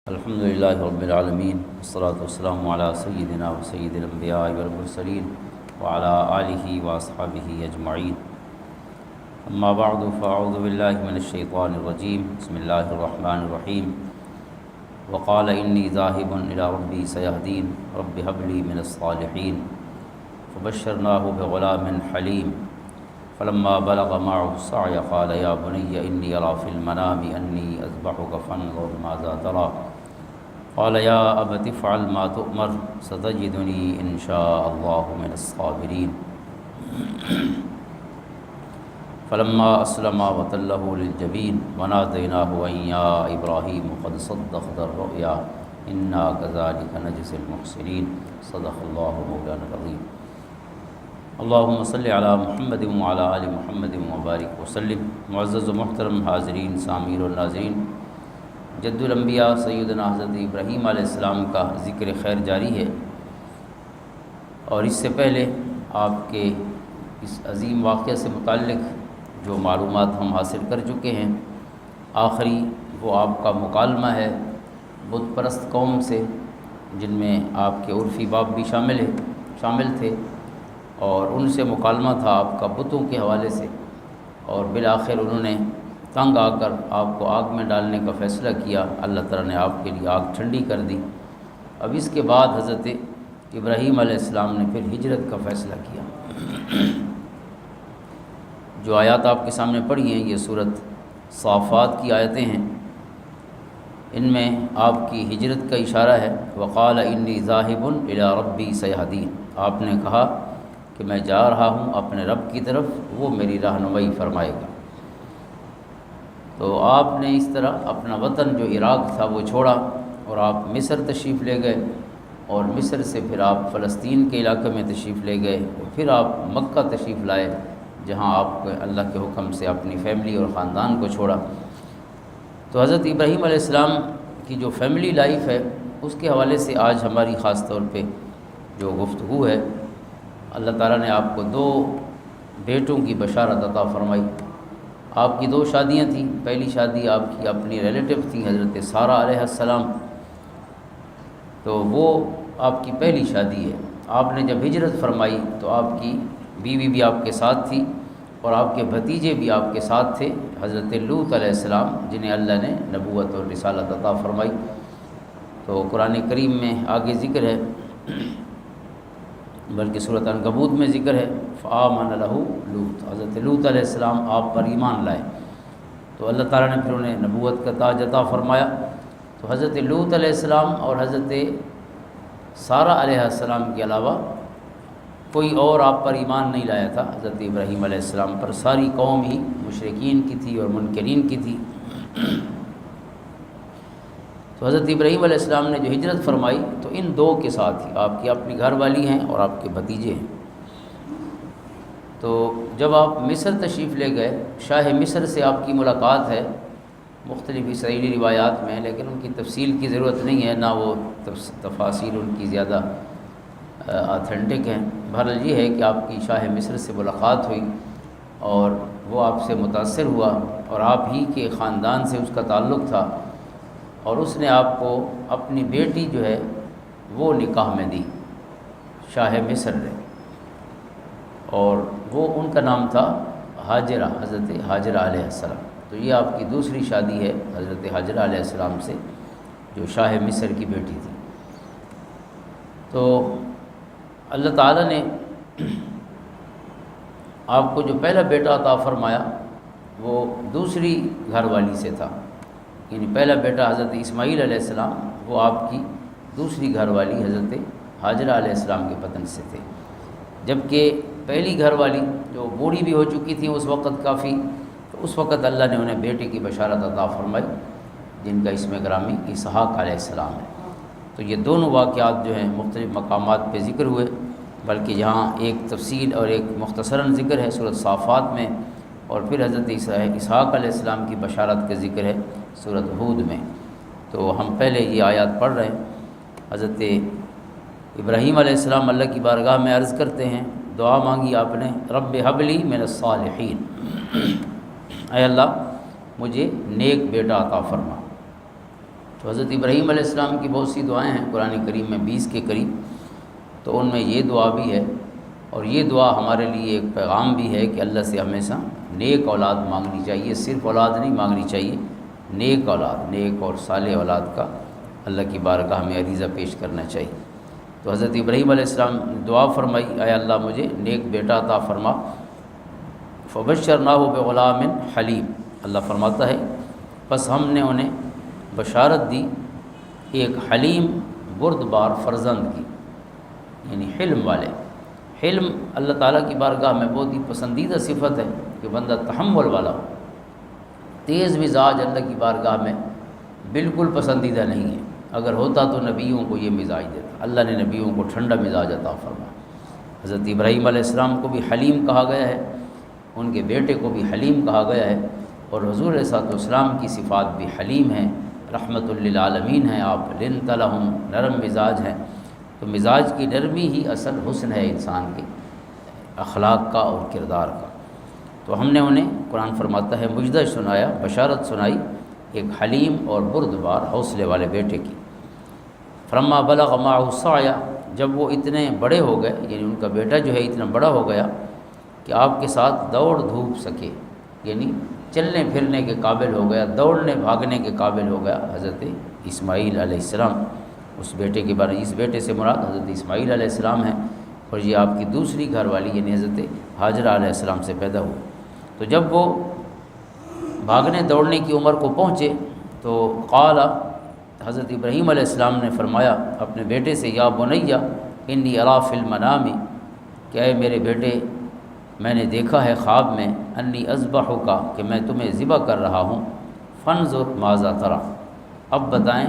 الحمد للہ رب العالمین والصلاة والسلام علی سیدنا و سید الانبیاء والمرسلین وعلی آلہ واصحابہ اجمعین اما بعد فاعوذ باللہ من الشیطان الرجیم بسم اللہ الرحمن الرحیم وقال انی ذاہب الی ربی سیہدین رب ھب لی من الصالحین فبشرناہ بغلام حلیم فلما بلغ معه السعی قال یا بنی انی اری فی المنام انی اذبحک فانظر ماذا تری قال یا ابت افعل ما تؤمر ستجدنی ان شاء اللہ من الصابرین فلما اسلما وتلہ للجبین ونادیناہ ان یا ابراہیم قد صدقت الرؤیا انا کذلک نجزی المحسنین صدق اللہ مولانا العظیم اللہم صلی علی محمد وعلی آل محمد وبارک وسلم۔ معزز و محترم حاضرین، سامعین و ناظرین، جد الانبیاء سیدنا حضرت ابراہیم علیہ السلام کا ذکر خیر جاری ہے، اور اس سے پہلے آپ کے اس عظیم واقعہ سے متعلق جو معلومات ہم حاصل کر چکے ہیں، آخری وہ آپ کا مکالمہ ہے بت پرست قوم سے، جن میں آپ کے عرفی باپ بھی شامل تھے، اور ان سے مکالمہ تھا آپ کا بتوں کے حوالے سے، اور بالآخر انہوں نے تنگ آ کر آپ کو آگ میں ڈالنے کا فیصلہ کیا۔ اللہ تعالیٰ نے آپ کے لیے آگ ٹھنڈی کر دی۔ اب اس کے بعد حضرت ابراہیم علیہ السلام نے پھر ہجرت کا فیصلہ کیا۔ جو آیات آپ کے سامنے پڑھی ہیں یہ سورۃ صافات کی آیتیں ہیں، ان میں آپ کی ہجرت کا اشارہ ہے۔ وقال انی ذاہب الی ربی سیہدین، آپ نے کہا کہ میں جا رہا ہوں اپنے رب کی طرف، وہ میری رہنمائی فرمائے گا۔ تو آپ نے اس طرح اپنا وطن جو عراق تھا وہ چھوڑا، اور آپ مصر تشریف لے گئے، اور مصر سے پھر آپ فلسطین کے علاقے میں تشریف لے گئے، اور پھر آپ مکہ تشریف لائے، جہاں آپ اللہ کے حکم سے اپنی فیملی اور خاندان کو چھوڑا۔ تو حضرت ابراہیم علیہ السلام کی جو فیملی لائف ہے اس کے حوالے سے آج ہماری خاص طور پہ جو گفتگو ہے، اللہ تعالیٰ نے آپ کو 2 بیٹوں کی بشارت عطا فرمائی۔ آپ کی 2 شادیاں تھیں۔ پہلی شادی آپ کی اپنی ریلیٹو تھی حضرت سارہ علیہ السلام، تو وہ آپ کی پہلی شادی ہے۔ آپ نے جب ہجرت فرمائی تو آپ کی بیوی بھی آپ کے ساتھ تھی، اور آپ کے بھتیجے بھی آپ کے ساتھ تھے، حضرت لوط علیہ السلام، جنہیں اللہ نے نبوت اور رسالت عطا فرمائی۔ تو قرآن کریم میں آگے ذکر ہے، بلکہ سورۃ عنکبوت میں ذکر ہے، فآمن لہ لوط، حضرت لوط علیہ السلام آپ پر ایمان لائے، تو اللہ تعالیٰ نے پھر انہیں نبوت کا تاج عطا فرمایا۔ تو حضرت لوط علیہ السلام اور حضرت سارہ علیہ السلام کے علاوہ کوئی اور آپ پر ایمان نہیں لایا تھا حضرت ابراہیم علیہ السلام پر، ساری قوم ہی مشرکین کی تھی اور منکرین کی تھی۔ تو حضرت ابراہیم علیہ السلام نے جو ہجرت فرمائی تو ان 2 کے ساتھ ہی، آپ کی اپنی گھر والی ہیں اور آپ کے بھتیجے ہیں۔ تو جب آپ مصر تشریف لے گئے، شاہ مصر سے آپ کی ملاقات ہے مختلف اسرائیلی روایات میں، لیکن ان کی تفصیل کی ضرورت نہیں ہے، نہ وہ تفاصیل ان کی زیادہ آتھینٹک ہیں۔ بہرحال یہ ہے کہ آپ کی شاہ مصر سے ملاقات ہوئی، اور وہ آپ سے متاثر ہوا، اور آپ ہی کے خاندان سے اس کا تعلق تھا، اور اس نے آپ کو اپنی بیٹی جو ہے وہ نکاح میں دی، شاہ مصر نے، اور وہ ان کا نام تھا ہاجرہ، حضرت ہاجرہ علیہ السلام۔ تو یہ آپ کی دوسری شادی ہے حضرت ہاجرہ علیہ السلام سے، جو شاہ مصر کی بیٹی تھی۔ تو اللہ تعالیٰ نے آپ کو جو پہلا بیٹا عطا فرمایا وہ دوسری گھر والی سے تھا، یعنی پہلا بیٹا حضرت اسماعیل علیہ السلام وہ آپ کی دوسری گھر والی حضرت ہاجرہ علیہ السلام کے پتن سے تھے، جبکہ پہلی گھر والی جو بوڑھی بھی ہو چکی تھی اس وقت کافی، تو اس وقت اللہ نے انہیں بیٹے کی بشارت عطا فرمائی، جن کا اسم گرامی اسحاق علیہ السلام ہے۔ تو یہ دونوں واقعات جو ہیں مختلف مقامات پہ ذکر ہوئے، بلکہ یہاں ایک تفصیل اور ایک مختصراً ذکر ہے سورۃ صافات میں، اور پھر حضرت اسحاق علیہ السلام کی بشارت کا ذکر ہے سورۃ ہود میں۔ تو ہم پہلے یہ آیات پڑھ رہے ہیں۔ حضرت ابراہیم علیہ السلام اللہ کی بارگاہ میں عرض کرتے ہیں، دعا مانگی آپ نے، رب ھب لی من الصالحین، اے اللہ مجھے نیک بیٹا عطا فرما۔ تو حضرت ابراہیم علیہ السلام کی بہت سی دعائیں ہیں قرآن کریم میں 20 کے قریب، تو ان میں یہ دعا بھی ہے، اور یہ دعا ہمارے لیے ایک پیغام بھی ہے کہ اللہ سے ہمیشہ نیک اولاد مانگنی چاہیے، صرف اولاد نہیں مانگنی چاہیے، نیک اولاد، نیک اور صالح اولاد کا اللہ کی بارگاہ میں عریضہ پیش کرنا چاہیے۔ تو حضرت ابراہیم علیہ السلام دعا فرمائی، اے اللہ مجھے نیک بیٹا عطا فرما۔ فبشرناہ بغلام حلیم، اللہ فرماتا ہے بس ہم نے انہیں بشارت دی ایک حلیم بردبار فرزند کی، یعنی حلم والے۔ حلم اللہ تعالیٰ کی بارگاہ میں بہت ہی پسندیدہ صفت ہے کہ بندہ تحمل والا ہو۔ تیز مزاج اللہ کی بارگاہ میں بالکل پسندیدہ نہیں ہے، اگر ہوتا تو نبیوں کو یہ مزاج دیتا، اللہ نے نبیوں کو ٹھنڈا مزاج عطا فرما۔ حضرت ابراہیم علیہ السلام کو بھی حلیم کہا گیا ہے، ان کے بیٹے کو بھی حلیم کہا گیا ہے، اور حضور علیہ السلام کی صفات بھی حلیم ہیں، رحمت للعالمین ہیں آپ، لنت لہم، نرم مزاج ہیں۔ تو مزاج کی نرمی ہی اصل حسن ہے انسان کے اخلاق کا اور کردار کا۔ تو ہم نے انہیں، قرآن فرماتا ہے، مجدہ سنایا، بشارت سنائی ایک حلیم اور بردبار حوصلے والے بیٹے کی۔ فلما بلغ معه السعی، جب وہ اتنے بڑے ہو گئے، یعنی ان کا بیٹا جو ہے اتنا بڑا ہو گیا کہ آپ کے ساتھ دوڑ دھوپ سکے، یعنی چلنے پھرنے کے قابل ہو گیا، دوڑنے بھاگنے کے قابل ہو گیا، حضرت اسماعیل علیہ السلام۔ اس بیٹے کے بارے، اس بیٹے سے مراد حضرت اسماعیل علیہ السلام ہیں، اور یہ آپ کی دوسری گھر والی یعنی حضرت ہاجرہ علیہ السلام سے پیدا ہوئے۔ تو جب وہ بھاگنے دوڑنے کی عمر کو پہنچے تو قال، حضرت ابراہیم علیہ السلام نے فرمایا اپنے بیٹے سے، یا بنیا انی اری فی المنام، کہ اے میرے بیٹے میں نے دیکھا ہے خواب میں، انی اذبحک، کہ میں تمہیں ذبح کر رہا ہوں، فانظر ماذا تری، اب بتائیں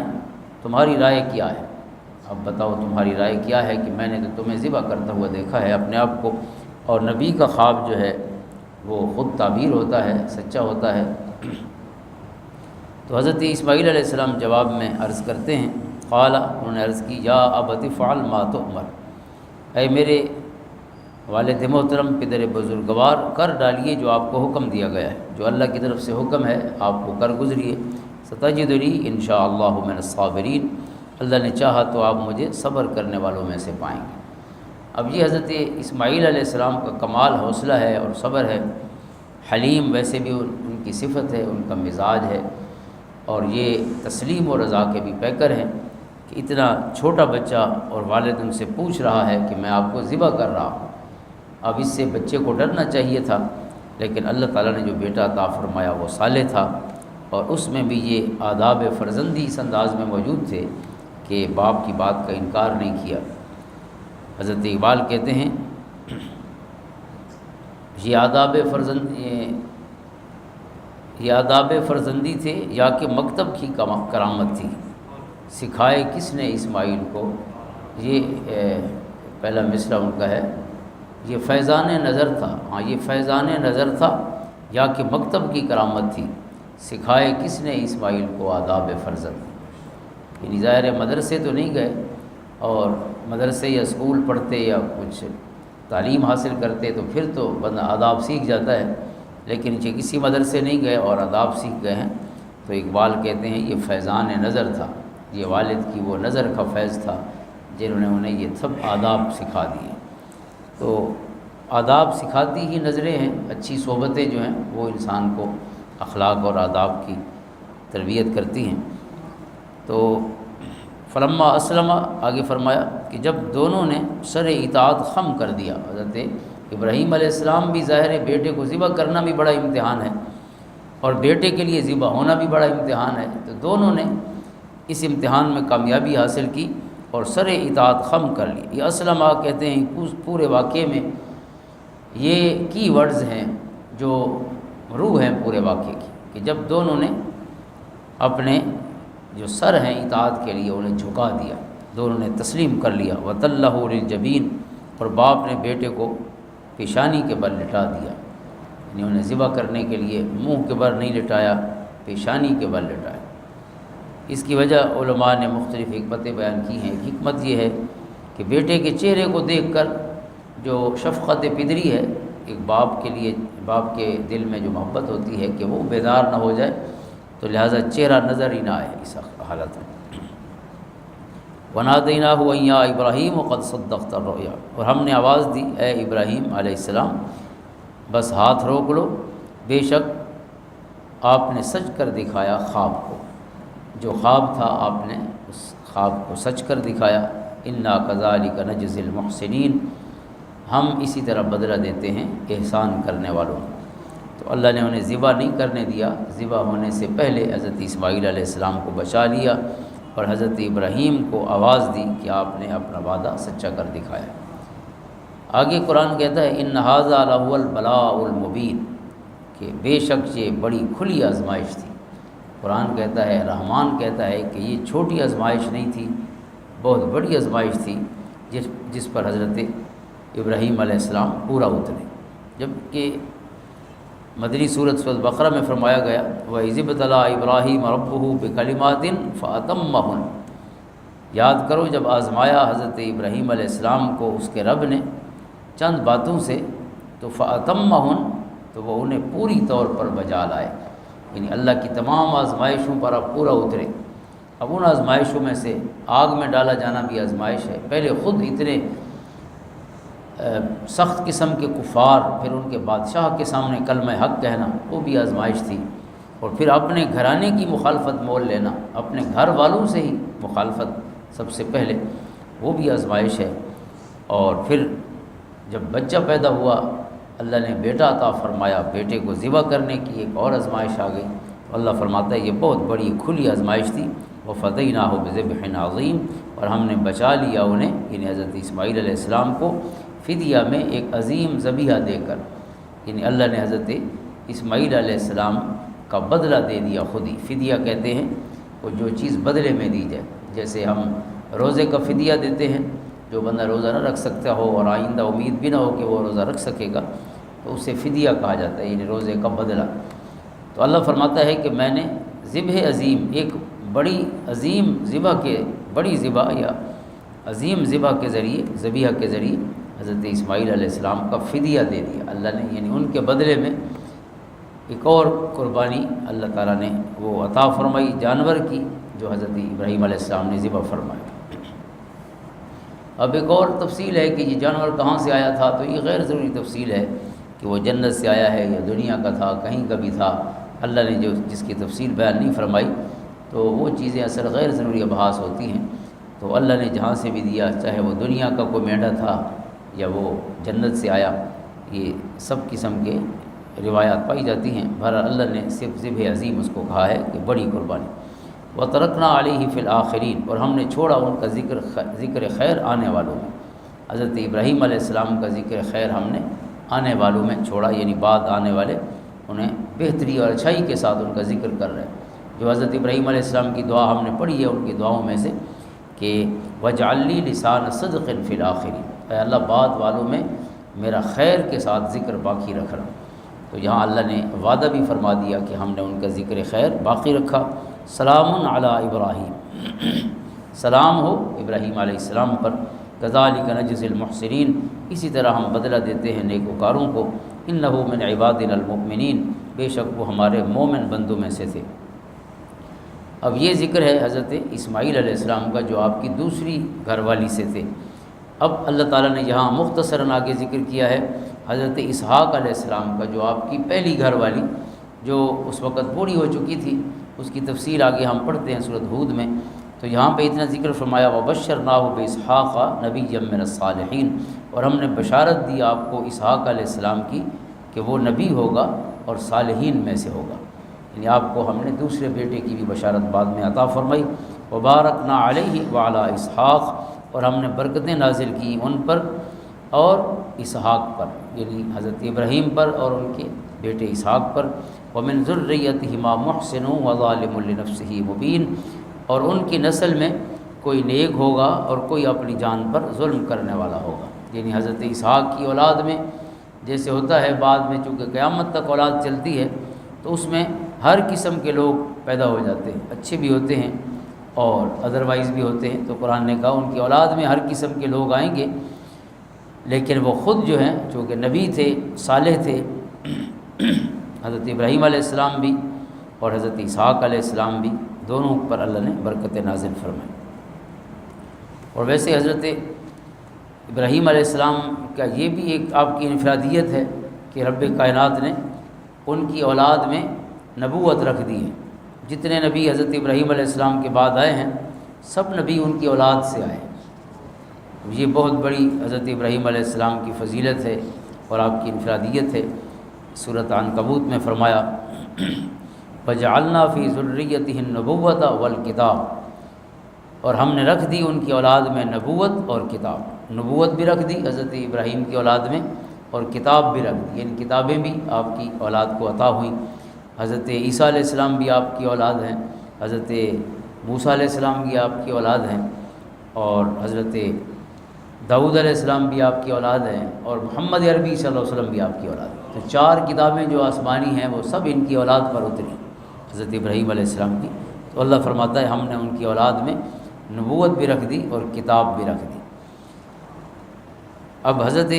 تمہاری رائے کیا ہے، اب بتاؤ تمہاری رائے کیا ہے کہ میں نے تو تمہیں ذبح کرتا ہوا دیکھا ہے اپنے آپ کو۔ اور نبی کا خواب جو ہے وہ خود تعبیر ہوتا ہے، سچا ہوتا ہے۔ تو حضرت اسماعیل علیہ السلام جواب میں عرض کرتے ہیں، قال، انہوں نے عرض کی، یا ابت فعل ما تؤمر، اے میرے والد محترم، پدر بزرگوار، کر ڈالیے جو آپ کو حکم دیا گیا ہے، جو اللہ کی طرف سے حکم ہے آپ کو کر گزریے۔ ستجدنی انشاءاللہ من الصابرین، اللہ نے چاہا تو آپ مجھے صبر کرنے والوں میں سے پائیں گے۔ اب یہ حضرت اسماعیل علیہ السلام کا کمال حوصلہ ہے اور صبر ہے۔ حلیم ویسے بھی ان کی صفت ہے، ان کا مزاج ہے، اور یہ تسلیم و رضا کے بھی پیکر ہیں کہ اتنا چھوٹا بچہ اور والد ان سے پوچھ رہا ہے کہ میں آپ کو ذبح کر رہا ہوں۔ اب اس سے بچے کو ڈرنا چاہیے تھا، لیکن اللہ تعالیٰ نے جو بیٹا عطا فرمایا وہ صالح تھا، اور اس میں بھی یہ آداب فرزندی اس انداز میں موجود تھے کہ باپ کی بات کا انکار نہیں کیا۔ حضرت اقبال کہتے ہیں، یہ آداب فرزندی تھے یا کہ مکتب کی کرامت تھی، سکھائے کس نے اسماعیل کو، یہ پہلا مصرع ان کا ہے، یہ فیضان نظر تھا، ہاں یہ فیضان نظر تھا یا کہ مکتب کی کرامت تھی، سکھائے کس نے اسماعیل کو آداب فرزند۔ یعنی ظاہر مدرسے تو نہیں گئے، اور مدرسے یا اسکول پڑھتے یا کچھ تعلیم حاصل کرتے تو پھر تو بندہ آداب سیکھ جاتا ہے، لیکن یہ کسی مدرسے نہیں گئے اور آداب سیکھ گئے ہیں۔ تو اقبال کہتے ہیں یہ فیضان نظر تھا، یہ والد کی وہ نظر کا فیض تھا جنہوں نے انہیں یہ سب آداب سکھا دیے۔ تو آداب سکھاتی ہی نظریں ہیں، اچھی صحبتیں جو ہیں وہ انسان کو اخلاق اور آداب کی تربیت کرتی ہیں۔ تو فلما اسلم، آگے فرمایا کہ جب دونوں نے سر اطاعت خم کر دیا، حضرت ابراہیم علیہ السلام بھی ظاہر ہے بیٹے کو ذبح کرنا بھی بڑا امتحان ہے، اور بیٹے کے لیے ذبح ہونا بھی بڑا امتحان ہے، تو دونوں نے اس امتحان میں کامیابی حاصل کی اور سر اطاعت خم کر لی۔ یہ اسلم کہتے ہیں پورے واقعے میں یہ کی ورڈز ہیں جو روح ہیں پورے واقعے کی، کہ جب دونوں نے اپنے جو سر ہیں اطاعت کے لیے انہیں جھکا دیا، دونوں نے تسلیم کر لیا۔ وَتَلَّهُ لِلْجَبِينِ، اور باپ نے بیٹے کو پیشانی کے بل لٹا دیا، یعنی انہیں ذبح کرنے کے لیے منہ کے بل نہیں لٹایا، پیشانی کے بل لٹایا۔ اس کی وجہ علماء نے مختلف حکمتیں بیان کی ہیں۔ ایک حکمت یہ ہے کہ بیٹے کے چہرے کو دیکھ کر جو شفقت پدری ہے، ایک باپ کے لیے، باپ کے دل میں جو محبت ہوتی ہے کہ وہ بیدار نہ ہو جائے، تو لہٰذا چہرہ نظر ہی نہ آئے اس حالت میں۔ وَنَادَيْنَاهُ أَن يَا إِبْرَاهِيمُ قَدْ صَدَّقْتَ الرُّؤْيَا، اور ہم نے آواز دی اے ابراہیم علیہ السلام بس ہاتھ روک لو، بے شک آپ نے سچ کر دکھایا خواب کو، جو خواب تھا آپ نے اس خواب کو سچ کر دکھایا۔ اِنَّا كَذَلِكَ نَجْزِي الْمُحْسِنِينَ، ہم اسی طرح بدلہ دیتے ہیں احسان کرنے والوں کو۔ تو اللہ نے انہیں ذبح نہیں کرنے دیا، ذبح ہونے سے پہلے حضرت اسماعیل علیہ السلام کو بچا لیا اور حضرت ابراہیم کو آواز دی کہ آپ نے اپنا وعدہ سچا کر دکھایا۔ آگے قرآن کہتا ہے اِنَّ هَٰذَا لَهُوَ الْبَلَاءُ الْمُبِينُ، کہ بے شک یہ بڑی کھلی آزمائش تھی۔ قرآن کہتا ہے، رحمان کہتا ہے کہ یہ چھوٹی آزمائش نہیں تھی، بہت بڑی آزمائش تھی جس پر حضرت ابراہیم علیہ السلام پورا اترے۔ جبکہ مدنی سورۃ بقرہ میں فرمایا گیا وَإِذِ ابْتَلَىٰ إِبْرَاهِيمَ رَبُّهُ بِكَلِمَاتٍ فَأَتَمَّهُنَّ، یاد کرو جب آزمایا حضرت ابراہیم علیہ السلام کو اس کے رب نے چند باتوں سے، تو فَأَتَمَّهُنَّ، تو وہ انہیں پوری طور پر بجا لائے، یعنی اللہ کی تمام آزمائشوں پر اب پورا اترے۔ اب ان آزمائشوں میں سے آگ میں ڈالا جانا بھی آزمائش ہے، پہلے خود اتنے سخت قسم کے کفار، پھر ان کے بادشاہ کے سامنے کلمہ حق کہنا، وہ بھی آزمائش تھی، اور پھر اپنے گھرانے کی مخالفت مول لینا، اپنے گھر والوں سے ہی مخالفت سب سے پہلے، وہ بھی آزمائش ہے۔ اور پھر جب بچہ پیدا ہوا، اللہ نے بیٹا عطا فرمایا، بیٹے کو ذبح کرنے کی ایک اور آزمائش آ گئی۔ تو اللہ فرماتا ہے یہ بہت بڑی کھلی آزمائش تھی۔ وَفَدَيْنَاهُ بِذِبْحٍ عَظِيمٍ، اور ہم نے بچا لیا انہیں، یعنی حضرت اسماعیل علیہ السلام کو فدیہ میں ایک عظیم ذبیحہ دے کر، یعنی اللہ نے حضرت اسماعیل علیہ السلام کا بدلہ دے دیا خود ہی۔ فدیہ کہتے ہیں وہ جو چیز بدلے میں دی جائے، جیسے ہم روزے کا فدیہ دیتے ہیں، جو بندہ روزہ نہ رکھ سکتا ہو اور آئندہ امید بھی نہ ہو کہ وہ روزہ رکھ سکے گا، تو اسے فدیہ کہا جاتا ہے، یعنی روزے کا بدلہ۔ تو اللہ فرماتا ہے کہ میں نے ذبح عظیم، ایک بڑی عظیم ذبح کے، بڑی ذبح یا عظیم ذبح کے ذریعے، ذبیحہ کے ذریعے حضرت اسماعیل علیہ السلام کا فدیہ دے دیا اللہ نے، یعنی ان کے بدلے میں ایک اور قربانی اللہ تعالیٰ نے وہ عطا فرمائی جانور کی، جو حضرت ابراہیم علیہ السلام نے ذبح فرمایا۔ اب ایک اور تفصیل ہے کہ یہ جانور کہاں سے آیا تھا، تو یہ غیر ضروری تفصیل ہے کہ وہ جنت سے آیا ہے یا دنیا کا تھا، کہیں کا بھی تھا، اللہ نے جس کی تفصیل بیان نہیں فرمائی، تو وہ چیزیں اصل غیر ضروری ابحاث ہوتی ہیں۔ تو اللہ نے جہاں سے بھی دیا، چاہے وہ دنیا کا کوئی مینڈا تھا یا وہ جنت سے آیا، یہ سب قسم کے روایات پائی جاتی ہیں۔ بہرحال اللہ نے صرف ذبح عظیم اس کو کہا ہے کہ بڑی قربانی۔ وَتَرَكْنَا عَلَيْهِ فِي الْآخِرِينَ، اور ہم نے چھوڑا ان کا ذکر خیر آنے والوں میں، حضرت ابراہیم علیہ السلام کا ذکر خیر ہم نے آنے والوں میں چھوڑا، یعنی بعد آنے والے انہیں بہتری اور اچھائی کے ساتھ ان کا ذکر کر رہے ہیں۔ جو حضرت ابراہیم علیہ السلام کی دعا ہم نے پڑھی ہے، ان کی دعاؤں میں سے کہ وَاجْعَلْ لِي لِسَانَ صِدْقٍ فِي الْآخِرِينَ، اے اللہ بعد والوں میں میرا خیر کے ساتھ ذکر باقی رکھنا۔ تو یہاں اللہ نے وعدہ بھی فرما دیا کہ ہم نے ان کا ذکر خیر باقی رکھا۔ سلام علی ابراہیم، سلام ہو ابراہیم علیہ السلام پر، کذالک نجزی المحسنین، اسی طرح ہم بدلہ دیتے ہیں نیکوکاروں کو، انہ من عبادنا المؤمنین، بے شک وہ ہمارے مومن بندوں میں سے تھے۔ اب یہ ذکر ہے حضرت اسماعیل علیہ السلام کا، جو آپ کی دوسری گھر والی سے تھے۔ اب اللہ تعالیٰ نے یہاں مختصراً آگے ذکر کیا ہے حضرت اسحاق علیہ السلام کا، جو آپ کی پہلی گھر والی، جو اس وقت بوڑھی ہو چکی تھی، اس کی تفصیل آگے ہم پڑھتے ہیں سورۃ ہود میں۔ تو یہاں پہ اتنا ذکر فرمایا وَبَشَّرْنَاهُ بِإِسْحَاقَ نَبِيًّا مِّنَ الصَّالِحِينَ، اور ہم نے بشارت دی آپ کو اسحاق علیہ السلام کی کہ وہ نبی ہوگا اور صالحین میں سے ہوگا، یعنی آپ کو ہم نے دوسرے بیٹے کی بھی بشارت بعد میں عطا فرمائی۔ وَبَارَكْنَا عَلَيْهِ وَعَلَىٰ إِسْحَاقَ، اور ہم نے برکتیں نازل کی ان پر اور اسحاق پر، یعنی حضرت ابراہیم پر اور ان کے بیٹے اسحاق پر۔ وَمِن ذُرِّيَّتِهِمَا مُحْسِنٌ وَظَالِمٌ لِنَفْسِهِ مُبِينٌ، اور ان کی نسل میں کوئی نیک ہوگا اور کوئی اپنی جان پر ظلم کرنے والا ہوگا، یعنی حضرت اسحاق کی اولاد میں جیسے ہوتا ہے بعد میں، چونکہ قیامت تک اولاد چلتی ہے تو اس میں ہر قسم کے لوگ پیدا ہو جاتے ہیں، اچھے بھی ہوتے ہیں اور ادروائز بھی ہوتے ہیں۔ تو قرآن نے کہا ان کی اولاد میں ہر قسم کے لوگ آئیں گے، لیکن وہ خود جو ہیں چونکہ نبی تھے، صالح تھے، حضرت ابراہیم علیہ السلام بھی اور حضرت اسحاق علیہ السلام بھی، دونوں پر اللہ نے برکت نازل فرمائی۔ اور ویسے حضرت ابراہیم علیہ السلام کا یہ بھی ایک آپ کی انفرادیت ہے کہ رب کائنات نے ان کی اولاد میں نبوت رکھ دی ہے۔ جتنے نبی حضرت ابراہیم علیہ السلام کے بعد آئے ہیں سب نبی ان کی اولاد سے آئے ہیں۔ یہ بہت بڑی حضرت ابراہیم علیہ السلام کی فضیلت ہے اور آپ کی انفرادیت ہے۔ سورۃ عنکبوت میں فرمایا وَجَعَلْنَا فِي ذُرِّيَّتِهِ النُّبُوَّةَ وَالْكِتَابَ، اور ہم نے رکھ دی ان کی اولاد میں نبوت اور کتاب۔ نبوت بھی رکھ دی حضرت ابراہیم کی اولاد میں اور کتاب بھی رکھ دی، یعنی کتابیں بھی آپ کی اولاد کو عطا ہوئیں۔ حضرت عیسیٰ علیہ السلام بھی آپ کی اولاد ہیں، حضرت موسیٰ علیہ السلام بھی آپ کی اولاد ہیں، اور حضرت داؤد علیہ السلام بھی آپ کی اولاد ہیں، اور محمد عربی صلی اللہ علیہ وسلم بھی آپ کی اولاد ہیں۔ تو 4 کتابیں جو آسمانی ہیں وہ سب ان کی اولاد پر اتری حضرت ابراہیم علیہ السلام کی۔ تو اللہ فرماتا ہے ہم نے ان کی اولاد میں نبوت بھی رکھ دی اور کتاب بھی رکھ دی۔ اب حضرت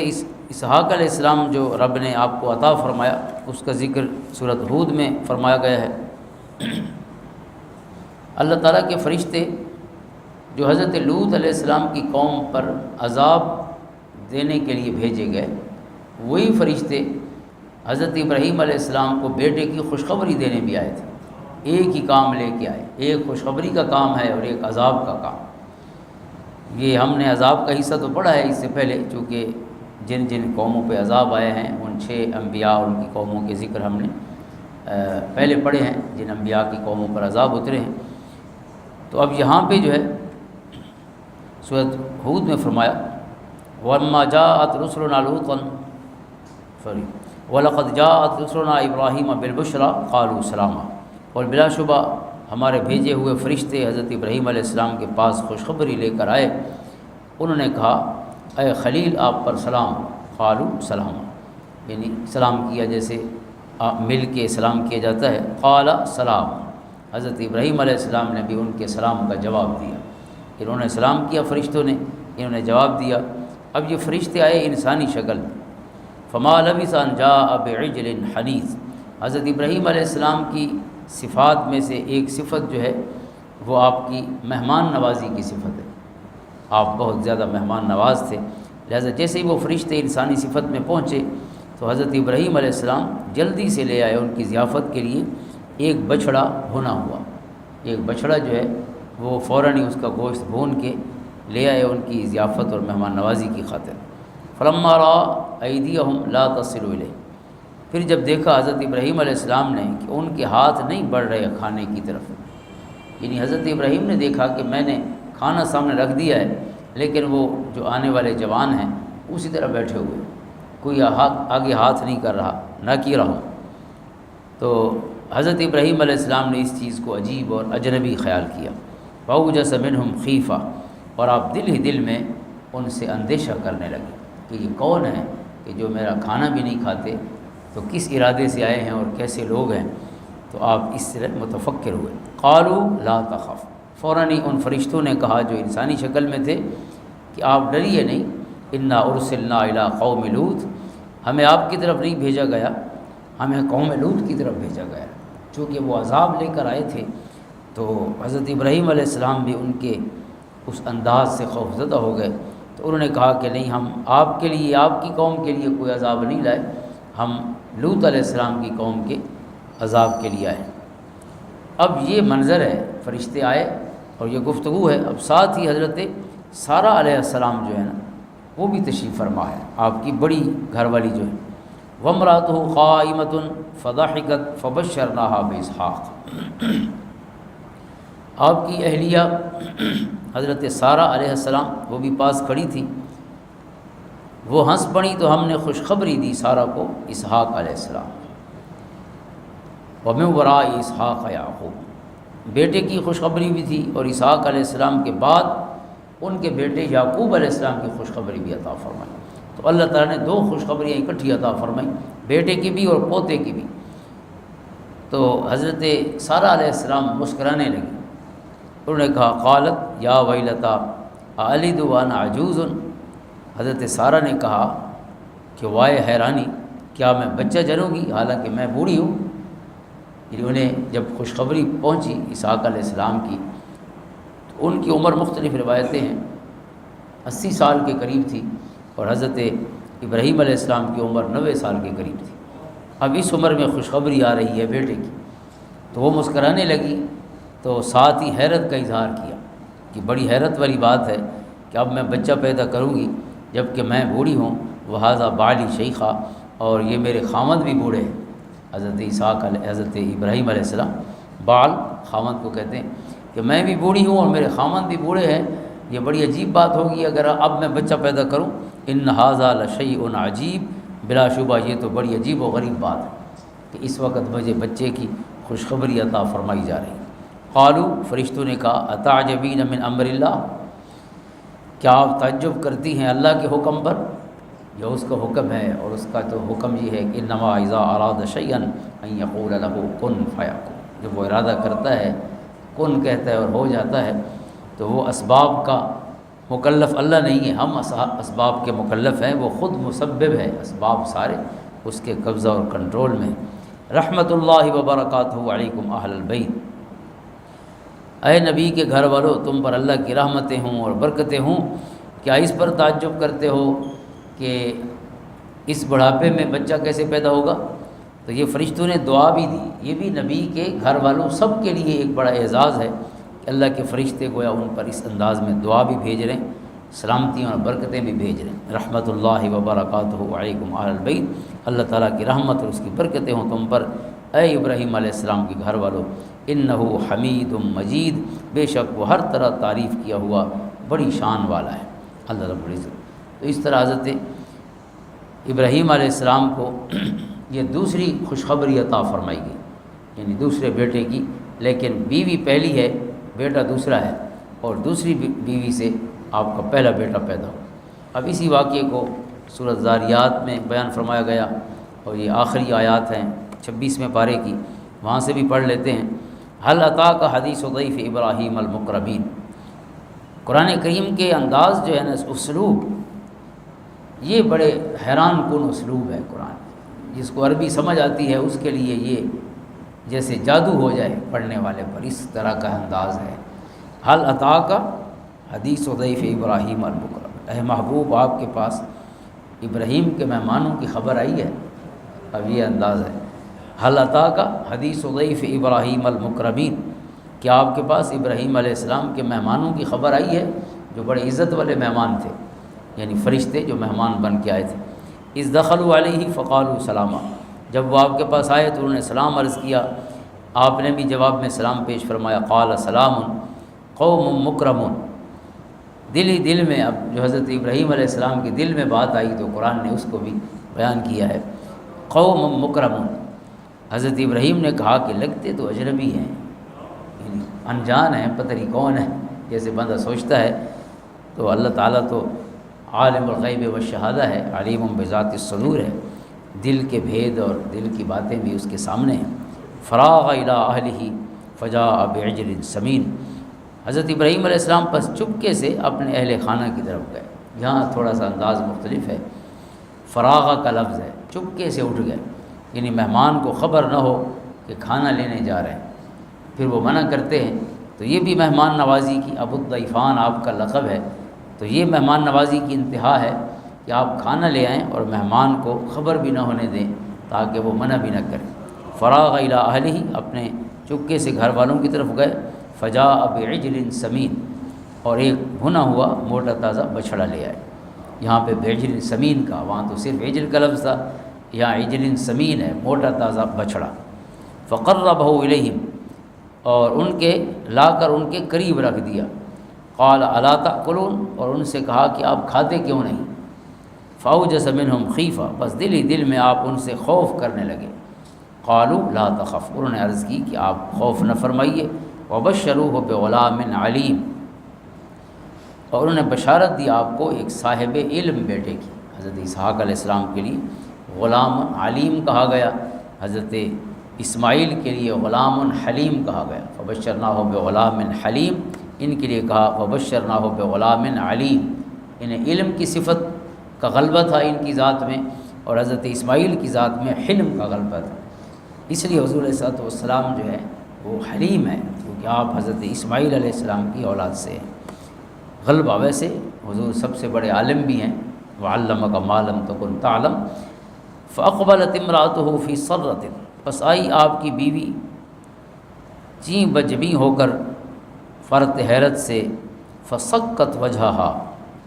اسحاق علیہ السلام جو رب نے آپ کو عطا فرمایا اس کا ذکر سورۃ ہود میں فرمایا گیا ہے۔ اللہ تعالیٰ کے فرشتے جو حضرت لوط علیہ السلام کی قوم پر عذاب دینے کے لیے بھیجے گئے، وہی فرشتے حضرت ابراہیم علیہ السلام کو بیٹے کی خوشخبری دینے بھی آئے تھے۔ ایک ہی کام لے کے آئے، ایک خوشخبری کا کام ہے اور ایک عذاب کا کام۔ یہ ہم نے عذاب کا حصہ تو پڑھا ہے اس سے پہلے، چونکہ جن جن قوموں پہ عذاب آئے ہیں ان 6 انبیاء اور ان کی قوموں کے ذکر ہم نے پہلے پڑھے ہیں، جن انبیاء کی قوموں پر عذاب اترے ہیں۔ تو اب یہاں پہ جو ہے سورۃ ہود میں فرمایا وَلَمَّا جَاءَتْ رُسُلُنَا لُوطًا وَلَقَدْ جَاءَتْ رُسُلُنَا إِبْرَاهِيمَ بِالْبُشْرَىٰ قَالُوا سَلَامًا، اور بلا شبہ ہمارے بھیجے ہوئے فرشتے حضرت ابراہیم علیہ السلام کے پاس خوشخبری لے کر آئے، انہوں نے کہا اے خلیل آپ پر سلام، قالوا سلاما، یعنی سلام کیا جیسے مل کے سلام کیا جاتا ہے، قال سلام، حضرت ابراہیم علیہ السلام نے بھی ان کے سلام کا جواب دیا۔ انہوں نے سلام کیا فرشتوں نے، انہوں نے جواب دیا۔ اب یہ فرشتے آئے انسانی شکل میں، فما لبث ان جاء بعجل حنیذ، حضرت ابراہیم علیہ السلام کی صفات میں سے ایک صفت جو ہے وہ آپ کی مہمان نوازی کی صفت ہے۔ آپ بہت زیادہ مہمان نواز تھے، لہذا جیسے ہی وہ فرشتے انسانی صفت میں پہنچے تو حضرت ابراہیم علیہ السلام جلدی سے لے آئے ان کی ضیافت کے لیے ایک بچھڑا بھنا ہوا۔ ایک بچھڑا جو ہے وہ فوراً ہی اس کا گوشت بھون کے لے آئے ان کی ضیافت اور مہمان نوازی کی خاطر۔ فلما رأى أيديهم لا تصل إليه، پھر جب دیکھا حضرت ابراہیم علیہ السلام نے کہ ان کے ہاتھ نہیں بڑھ رہے کھانے کی طرف، یعنی حضرت ابراہیم نے دیکھا کہ میں نے کھانا سامنے رکھ دیا ہے لیکن وہ جو آنے والے جوان ہیں اسی طرح بیٹھے ہوئے، کوئی آگے ہاتھ نہیں کر رہا، نہ کی رہا۔ تو حضرت ابراہیم علیہ السلام نے اس چیز کو عجیب اور اجنبی خیال کیا۔ فَأَوْجَسَ مِنْهُمْ خِیفَةً، اور آپ دل ہی دل میں ان سے اندیشہ کرنے لگے کہ یہ کون ہے کہ جو میرا کھانا بھی نہیں کھاتے، تو کس ارادے سے آئے ہیں اور کیسے لوگ ہیں۔ تو آپ اس طرح متفکر ہوئے۔ قالوا لا تخف، فوراً ہی ان فرشتوں نے کہا جو انسانی شکل میں تھے کہ آپ ڈریے نہیں، انا ارسلنا الی قوم لوط، ہمیں آپ کی طرف نہیں بھیجا گیا، ہمیں قوم لوط کی طرف بھیجا گیا۔ چونکہ وہ عذاب لے کر آئے تھے تو حضرت ابراہیم علیہ السلام بھی ان کے اس انداز سے خوفزدہ ہو گئے، تو انہوں نے کہا کہ نہیں، ہم آپ کے لیے، آپ کی قوم کے لیے کوئی عذاب نہیں لائے، ہم لوط علیہ السلام کی قوم کے عذاب کے لیے آئے۔ اب یہ منظر ہے، فرشتے آئے اور یہ گفتگو ہے۔ اب ساتھ ہی حضرت سارہ علیہ السلام جو ہے نا وہ بھی تشریف فرما ہے، آپ کی بڑی گھر والی جو ہے۔ وَامْرَأَتُهُ قَائِمَةٌ فَضَحِكَتْ فَبَشَّرْنَاهَا بِإِسْحَاقَ، آپ کی اہلیہ حضرت سارہ علیہ السلام وہ بھی پاس کھڑی تھی، وہ ہنس پڑی تو ہم نے خوشخبری دی سارہ کو اسحاق علیہ السلام۔ وَمِن وَرَاءِ اسحاق یعقوب، بیٹے کی خوشخبری بھی تھی، اور اسحاق علیہ السلام کے بعد ان کے بیٹے یعقوب علیہ السلام کی خوشخبری بھی عطا فرمائی۔ تو اللہ تعالیٰ نے 2 خوشخبریاں اکٹھی عطا فرمائی، بیٹے کی بھی اور پوتے کی بھی۔ تو حضرت سارہ علیہ السلام مسکرانے لگی، انہوں نے کہا قالت یا ویلتا اَأَلِدُ وَأَنَا عَجُوزٌ، حضرت سارہ نے کہا کہ وائے حیرانی، کیا میں بچہ جنوں گی حالانکہ میں بوڑھی ہوں۔ انہیں جب خوشخبری پہنچی اسحاق علیہ السلام کی، تو ان کی عمر مختلف روایتیں ہیں، 80 سال کے قریب تھی اور حضرت ابراہیم علیہ السلام کی عمر 90 سال کے قریب تھی۔ اب اس عمر میں خوشخبری آ رہی ہے بیٹے کی، تو وہ مسکرانے لگی، تو ساتھ ہی حیرت کا اظہار کیا کہ بڑی حیرت والی بات ہے کہ اب میں بچہ پیدا کروں گی جب کہ میں بوڑھی ہوں، وہذا بالی شیخہ، اور یہ میرے خامد بھی بوڑھے ہیں۔ حضرت ابراہیم علیہ السلام بال خامد کو کہتے ہیں کہ میں بھی بوڑھی ہوں اور میرے خامد بھی بوڑھے ہیں، یہ بڑی عجیب بات ہوگی اگر اب میں بچہ پیدا کروں۔ ان ھذا لشیء عجیب، بلا شبہ یہ تو بڑی عجیب و غریب بات ہے کہ اس وقت مجھے بچے کی خوشخبری عطا فرمائی جا رہی ہے۔ قالوا، فرشتوں نے کہا، اتعجبین من امر اللہ، کیا آپ تعجب کرتی ہیں اللہ کے حکم پر؟ جو اس کا حکم ہے، اور اس کا تو حکم یہ ہے کہ انما اذا اراد شیئا ان یقول له کن فیکون، جب وہ ارادہ کرتا ہے کن کہتا ہے اور ہو جاتا ہے، تو وہ اسباب کا مکلف اللہ نہیں ہے، ہم اسباب کے مکلف ہیں، وہ خود مسبب ہے، اسباب سارے اس کے قبضہ اور کنٹرول میں۔ رحمت اللہ وبرکاتہ علیکم اہل البیت، اے نبی کے گھر والوں، تم پر اللہ کی رحمتیں ہوں اور برکتیں ہوں، کیا اس پر تعجب کرتے ہو کہ اس بڑھاپے میں بچہ کیسے پیدا ہوگا؟ تو یہ فرشتوں نے دعا بھی دی، یہ بھی نبی کے گھر والوں سب کے لیے ایک بڑا اعزاز ہے کہ اللہ کے فرشتے گویا ان پر اس انداز میں دعا بھی بھیج رہے ہیں، سلامتیاں اور برکتیں بھی بھیج رہے ہیں۔ رحمت اللہ وبرکاتہ علیکم اہل البیت، اللہ تعالیٰ کی رحمت اور اس کی برکتیں ہوں تم پر، اے ابراہیم علیہ السلام کے گھر والوں۔ انہ حمید مجید، بے شک وہ ہر طرح تعریف کیا ہوا بڑی شان والا ہے اللہ رب العزت۔ تو اس طرح حضرت ابراہیم علیہ السلام کو یہ دوسری خوشخبری عطا فرمائی گئی، یعنی دوسرے بیٹے کی، لیکن بیوی پہلی ہے، بیٹا دوسرا ہے، اور دوسری بیوی سے آپ کا پہلا بیٹا پیدا ہو۔ اب اسی واقعے کو سورۃ ذاریات میں بیان فرمایا گیا، اور یہ آخری آیات ہیں 26ویں پارے کی، وہاں سے بھی پڑھ لیتے ہیں۔ هل اتاک حدیث ضیف ابراہیم المکرمین، قرآن کریم کے انداز جو ہے نا، اسلوب، یہ بڑے حیران کن اسلوب ہے قرآن، جس کو عربی سمجھ آتی ہے اس کے لیے یہ جیسے جادو ہو جائے پڑھنے والے پر، اس طرح کا انداز ہے۔ هل اتاک حدیث ضیف ابراہیم المکرمین، اے محبوب آپ کے پاس ابراہیم کے مہمانوں کی خبر آئی ہے؟ اب یہ انداز ہے، هل اتاک حدیث ضیف ابراہیم المکرمین، کیا آپ کے پاس ابراہیم علیہ السلام کے مہمانوں کی خبر آئی ہے جو بڑے عزت والے مہمان تھے، یعنی فرشتے جو مہمان بن کے آئے تھے۔ اذ دخلوا علیہ فقالوا سلاما، جب وہ آپ کے پاس آئے تو انہوں نے سلام عرض کیا، آپ نے بھی جواب میں سلام پیش فرمایا۔ قال سلام قوم مکرمون، دل ہی دل میں، اب جو حضرت ابراہیم علیہ السلام کے دل میں بات آئی تو قرآن نے اس کو بھی بیان کیا ہے۔ قوم مکرمون، حضرت ابراہیم نے کہا کہ لگتے تو اجنبی ہیں، یعنی انجان ہیں، پتہ نہیں کون ہے، جیسے بندہ سوچتا ہے، تو اللہ تعالیٰ تو عالم الغیب والشہادہ ہے، علیم بذات الصدور ہے، دل کے بھید اور دل کی باتیں بھی اس کے سامنے ہیں۔ فراغ الی اہلہ فجاء بعجل سمین، حضرت ابراہیم علیہ السلام پس چپکے سے اپنے اہل خانہ کی طرف گئے، یہاں تھوڑا سا انداز مختلف ہے، فراغ کا لفظ ہے، چپکے سے اٹھ گئے، یعنی مہمان کو خبر نہ ہو کہ کھانا لینے جا رہے ہیں، پھر وہ منع کرتے ہیں، تو یہ بھی مہمان نوازی کی، ابو الضیفان آپ کا لقب ہے، تو یہ مہمان نوازی کی انتہا ہے کہ آپ کھانا لے آئیں اور مہمان کو خبر بھی نہ ہونے دیں تاکہ وہ منع بھی نہ کریں۔ فراغ الی اہلہ، اپنے چپکے سے گھر والوں کی طرف گئے، فجاء بعجل سمین، اور ایک بھنا ہوا موٹا تازہ بچھڑا لے آئے۔ یہاں پہ بعجل سمین کا، وہاں تو صرف عجل کا لفظ تھا، یہاں عجل سمین ہے، موٹا تازہ بچھڑا۔ فقربہ الیہم، اور ان کے لا کر ان کے قریب رکھ دیا۔ قال الا تأکلون، اور ان سے کہا کہ آپ کھاتے کیوں نہیں؟ فاوجس منہم خیفہ، بس دل ہی دل میں آپ ان سے خوف کرنے لگے۔ قالوا لا تخف، انہوں نے عرض کی کہ آپ خوف نہ فرمائیے۔ وبشروہ بغلام علیم، اور انہوں نے بشارت دی آپ کو ایک صاحب علم بیٹے کی۔ حضرت اسحاق علیہ السلام کے لیے غلام علیم کہا گیا، حضرت اسماعیل کے لیے غلام حلیم کہا گیا۔ فبشرناہ بغلام حلیم، ان کے لیے کہا وبشرناہ بغلام علیم، انہیں علم کی صفت کا غلبہ تھا ان کی ذات میں، اور حضرت اسماعیل کی ذات میں حلم کا غلبہ تھا، اس لیے حضور علیہ السلام جو ہے وہ حلیم ہے، کیونکہ آپ حضرت اسماعیل علیہ السلام کی اولاد سے ہیں۔ غلبہ، ویسے حضور سب سے بڑے عالم بھی ہیں، وعلمک ما لم تکن تعلم، فاقبلت امرأته فی صرۃ، پس آئی آپ کی بیوی چیں بجبیں ہو کر فرط حیرت سے، فسکت وجہہا،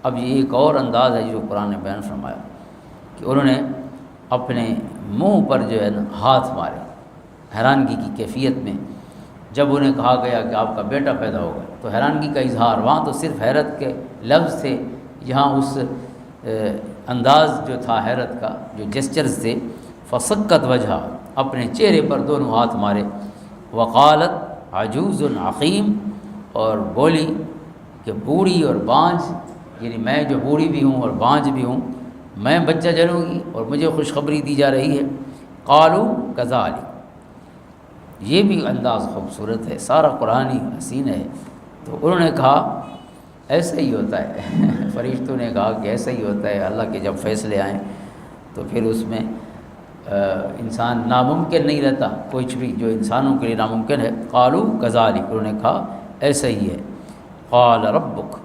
اب یہ ایک اور انداز ہے جو قرآن نے بیان فرمایا کہ انہوں نے اپنے منہ پر جو ہے نا ہاتھ مارے حیرانگی کی کیفیت میں، جب انہیں کہا گیا کہ آپ کا بیٹا پیدا ہوگا تو حیرانگی کا اظہار، وہاں تو صرف حیرت کے لفظ تھے، یہاں اس انداز جو تھا حیرت کا، جو جسچرز تھے، فسکت وجہ، اپنے چہرے پر دونوں ہاتھ مارے، وقالت عجوز عقیم، اور بولی کہ بوڑھی اور بانجھ، یعنی میں جو بوڑھی بھی ہوں اور بانجھ بھی ہوں، میں بچہ جنوں گی اور مجھے خوشخبری دی جا رہی ہے۔ قالوا کذالک، یہ بھی انداز خوبصورت ہے، سارا قرآن ہی حسین ہے۔ تو انہوں نے کہا ایسا ہی ہوتا ہے فرشتوں نے کہا کہ ایسا ہی ہوتا ہے، اللہ کے جب فیصلے آئیں تو پھر اس میں انسان ناممکن نہیں رہتا، کچھ بھی جو انسانوں کے لیے ناممکن ہے۔ قالوا کذالک، انہوں نے کہا ایسا ہی ہے۔ قال ربک،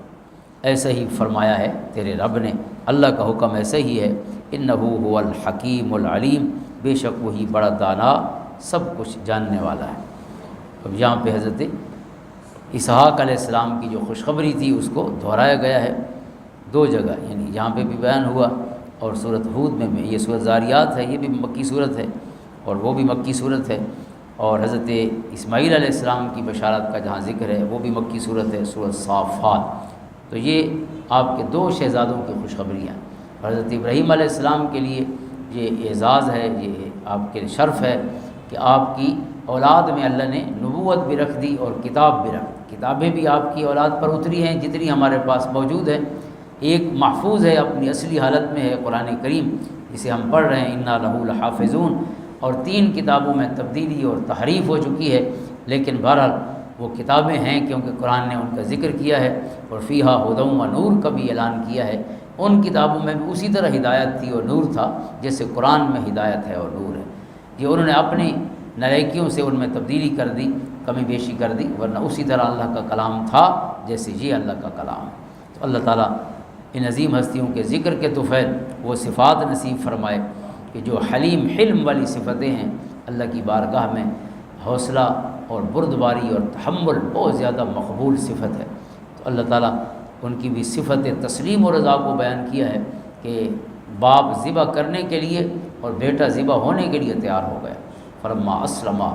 ایسا ہی فرمایا ہے تیرے رب نے، اللہ کا حکم ایسا ہی ہے، انہ هو الحکیم العلیم، بے شک وہی بڑا دانا سب کچھ جاننے والا ہے۔ اب یہاں پہ حضرت اسحاق علیہ السلام کی جو خوشخبری تھی اس کو دہرایا گیا ہے دو جگہ، یعنی یہاں پہ بھی بیان ہوا اور سورۃ ہود میں بھی، یہ سورۃ ذاریات ہے، یہ بھی مکی صورت ہے اور وہ بھی مکی صورت ہے، اور حضرت اسماعیل علیہ السلام کی بشارت کا جہاں ذکر ہے وہ بھی مکی صورت ہے، سورۃ صافات۔ تو یہ آپ کے دو شہزادوں کی خوشخبریاں، اور حضرت ابراہیم علیہ السلام کے لیے یہ اعزاز ہے، یہ آپ کے شرف ہے کہ آپ کی اولاد میں اللہ نے نبوت بھی رکھ دی اور کتاب بھی رکھ دی، کتابیں بھی آپ کی اولاد پر اتری ہیں جتنی ہمارے پاس موجود ہیں، ایک محفوظ ہے اپنی اصلی حالت میں ہے قرآن کریم جسے ہم پڑھ رہے ہیں، انا لہو لحافظون، اور 3 کتابوں میں تبدیلی اور تحریف ہو چکی ہے، لیکن بہرحال وہ کتابیں ہیں کیونکہ قرآن نے ان کا ذکر کیا ہے، اور فیہا ھدی و نور کا بھی اعلان کیا ہے۔ ان کتابوں میں بھی اسی طرح ہدایت تھی اور نور تھا جیسے قرآن میں ہدایت ہے اور نور ہے۔ یہ انہوں نے اپنی نالائکیوں سے ان میں تبدیلی کر دی، کمی بیشی کر دی، ورنہ اسی طرح اللہ کا کلام تھا جیسے یہ اللہ کا کلام ہے۔ تو اللہ تعالیٰ ان عظیم ہستیوں کے ذکر کے طفیل وہ صفات نصیب فرمائے کہ جو حلیم حلم والی صفتیں ہیں، اللہ کی بارگاہ میں حوصلہ اور بردباری اور تحمل بہت زیادہ مقبول صفت ہے۔ تو اللہ تعالیٰ ان کی بھی صفت تسلیم و رضا کو بیان کیا ہے کہ باپ ذبح کرنے کے لیے اور بیٹا ذبح ہونے کے لیے تیار ہو گیا، فرما اسلما،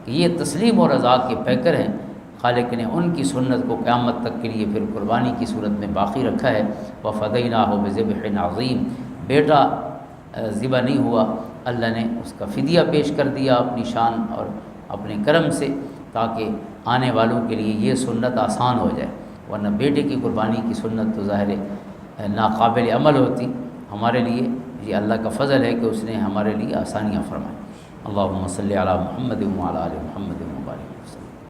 کہ یہ تسلیم و رضا کے پیکر ہیں۔ خالق نے ان کی سنت کو قیامت تک کے لیے پھر قربانی کی صورت میں باقی رکھا ہے۔ وَفَدَيْنَاهُ بِذِبْحٍ عَظِيمٍ، بیٹا ذبح نہیں ہوا، اللہ نے اس کا فدیہ پیش کر دیا اپنی شان اور اپنے کرم سے، تاکہ آنے والوں کے لیے یہ سنت آسان ہو جائے، ورنہ بیٹے کی قربانی کی سنت تو ظاہر ناقابل عمل ہوتی۔ ہمارے لیے یہ اللہ کا فضل ہے کہ اس نے ہمارے لیے آسانیاں فرمائیں۔ اللہم صلی علی محمد وعلی آل محمد۔